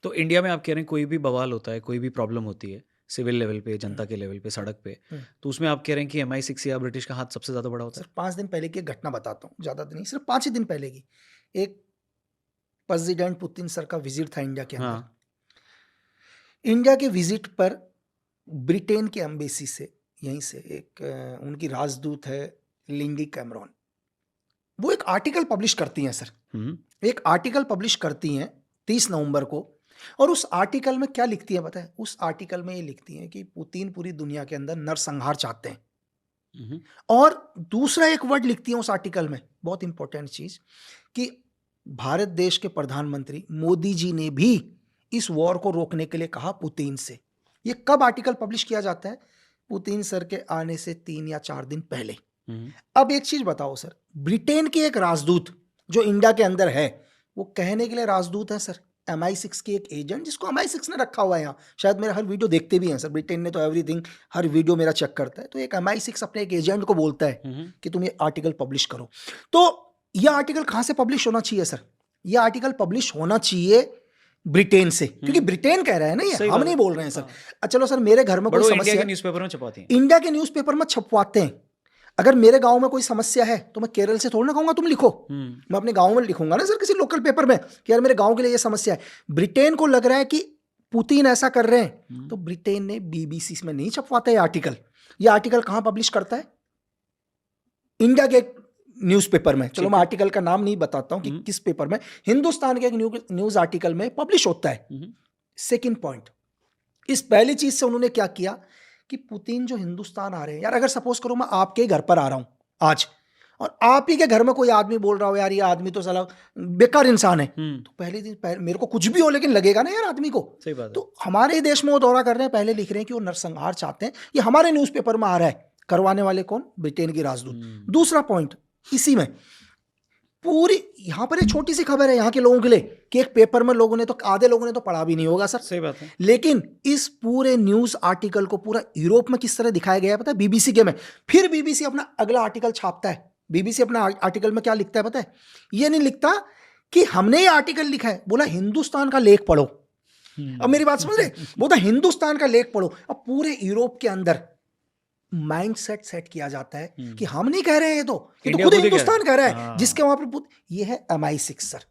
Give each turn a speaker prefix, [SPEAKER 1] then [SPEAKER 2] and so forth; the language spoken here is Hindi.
[SPEAKER 1] तो इंडिया में आप कह रहे हैं कोई भी बवाल होता है, कोई भी प्रॉब्लम होती है, सिविल लेवल पे, जनता
[SPEAKER 2] हुँ,
[SPEAKER 1] के लेवल पे, सड़क पे,
[SPEAKER 2] हुँ।
[SPEAKER 1] तो उसमें आप कह रहे हैं कि MI6 या ब्रिटिश का हाथ सबसे ज़्यादा बड़ा होता है?
[SPEAKER 2] सिर्फ 5 दिन पहले की एक घटना बताता हूँ, ज़्यादा दिन नहीं, सिर्फ 5 ही दिन पहले की। एक प्रेसिडेंट पुतिन सर का विज़िट था इंडिया के अंदर।
[SPEAKER 1] हाँ।
[SPEAKER 2] इंडिया के विज़िट पर ब्रिटेन के एम्बेसी से, यहीं से एक उनकी राजदूत है लिंडी कैमरॉन। वो एक आर्टिकल पब्लिश करती हैं सर।
[SPEAKER 1] हुँ,
[SPEAKER 2] एक आर्टिकल पब्लिश करती हैं 30 नवंबर को, और उस आर्टिकल में क्या लिखती हैं पता है? उस आर्टिकल में ये लिखती हैं कि पुतिन पूरी दुनिया के अंदर नरसंहार चाहते हैं।
[SPEAKER 1] हुँ,
[SPEAKER 2] और दूसरा एक वर्ड लिखती हैं उस आर्टिकल में, बहुत इंपॉर्टेंट चीज़, कि भारत देश के प्रधानमंत्री मोदी जी ने भी इस वॉर को रोकने के लिए कहा पुतिन से। ये कब आर्टिकल पब्लिश किया जाता है? पुतिन सर के आने से 3 या 4 दिन पहले।
[SPEAKER 1] हुँ।
[SPEAKER 2] अब एक चीज़ बताओ सर, ब्रिटेन की एक राजदूत जो इंडिया के अंदर है, वो कहने के लिए राजदूत है सर, MI6 की एक एजेंट जिसको MI6 ने रखा हुआ है यहाँ। शायद मेरा हर वीडियो देखते भी हैं सर, ब्रिटेन ने तो एवरीथिंग, हर वीडियो मेरा चेक करता है। तो एक MI6 अपने एक एजेंट को बोलता है
[SPEAKER 1] हुँ, हुँ।
[SPEAKER 2] कि तुम ये आर्टिकल पब्लिश करो। तो ये आर्टिकल कहाँ से पब्लिश होना चाहिए सर? ये आर्टिकल पब्लिश होना चाहिए ब्रिटेन से, क्योंकि
[SPEAKER 1] हुँ।
[SPEAKER 2] ब्रिटेन कह रहे हैं ना, ये
[SPEAKER 1] सही
[SPEAKER 2] हम
[SPEAKER 1] बात
[SPEAKER 2] नहीं
[SPEAKER 1] है।
[SPEAKER 2] बोल रहे हैं सर।
[SPEAKER 1] हाँ,
[SPEAKER 2] चलो सर, मेरे घर में
[SPEAKER 1] बट
[SPEAKER 2] कोई
[SPEAKER 1] वो इंडिया
[SPEAKER 2] समस्या
[SPEAKER 1] के
[SPEAKER 2] है,
[SPEAKER 1] न्यूज़पेपर में छपवाती हैं।
[SPEAKER 2] इंडिया के न्यूज़पेपर में छपवाते हैं। अगर मेरे गाँव में कोई समस्या है, तो मैं केरल से थोड़ी ना कहूँगा तुम लिखो।
[SPEAKER 1] हुँ,
[SPEAKER 2] मैं अपने गाँव में लिखूँगा ना सर, किसी लोकल पेपर में, कि यार मेरे गाँव के लिए ये समस्या है। ब्रिटेन को लग रहा है कि पुतिन ऐसा कर रहे हैं,
[SPEAKER 1] हुँ।
[SPEAKER 2] तो ब्रिटेन ने बीबीसी में नहीं छपवाता ये आर्टिकल। ये आर्टिकल कहाँ पब्लिश करता है? इंडिया के एक न्यूज़पेपर में। चलो
[SPEAKER 1] ठीक
[SPEAKER 2] मैं
[SPEAKER 1] है।
[SPEAKER 2] आर्टिकल का नाम नहीं बताता हूँ कि
[SPEAKER 1] हुँ,
[SPEAKER 2] किस पेपर में, हिंदुस्तान के एक न्यूज़ आर्टिकल में पब्लिश होता है।
[SPEAKER 1] हुँ, हुँ।
[SPEAKER 2] सेकंड पॉइंट, इस पहली चीज़ से उन्होंने क्या किया कि पुतिन जो हिंदुस्तान आ रहे हैं, यार अगर सपोज़ करो मैं आपके ही घर पर आ रहा हूँ आज, और आप ही के घर में कोई आदमी बोल रहा हो यार ये आदमी तो साला बेकार इंसान है,
[SPEAKER 1] हुँ,
[SPEAKER 2] तो पहले दिन मेरे को कुछ भी हो लेकिन लगेगा ना यार आदमी को।
[SPEAKER 1] सही बात है।
[SPEAKER 2] तो हमारे ही देश में वो दौरा कर रहे हैं, पहले लिख रहे हैं कि वो नरसंहार चाहते हैं, ये हमारे न्यूज़पेपर में आ रहा है। करवाने वाले कौन? ब्रिटेन की राजदूत।
[SPEAKER 1] हुँ,
[SPEAKER 2] दूसरा पॉइंट इसी में, पूरी यहाँ पर एक छोटी सी खबर है यहाँ के लोगों के लिए, कि एक पेपर में लोगों ने तो, आधे लोगों ने तो पढ़ा भी नहीं होगा सर।
[SPEAKER 1] सही बात है।
[SPEAKER 2] लेकिन इस पूरे न्यूज़ आर्टिकल को पूरा यूरोप में किस तरह दिखाया गया है पता है? बीबीसी के में। फिर बीबीसी अपना अगला आर्टिकल छापता है। बीबीसी अपना आर्टिकल में क्या लिखता है पता है? ये नहीं लिखता कि हमने ये आर्टिकल लिखा है, बोला हिंदुस्तान का लेख पढ़ो। अब
[SPEAKER 1] हुँ।
[SPEAKER 2] मेरी बात समझ रहे? बोलता हिंदुस्तान का लेख पढ़ो। अब पूरे यूरोप के अंदर माइंड सेट किया जाता है कि
[SPEAKER 1] हुँ।
[SPEAKER 2] हम नहीं कह रहे हैं, ये तो
[SPEAKER 1] इंडिया
[SPEAKER 2] खुद
[SPEAKER 1] खुद ही कह रहा
[SPEAKER 2] हिंदुस्तान कह रहा
[SPEAKER 1] है।
[SPEAKER 2] है,
[SPEAKER 1] हाँ।
[SPEAKER 2] जिसके वहां पर ये है MI6 सर।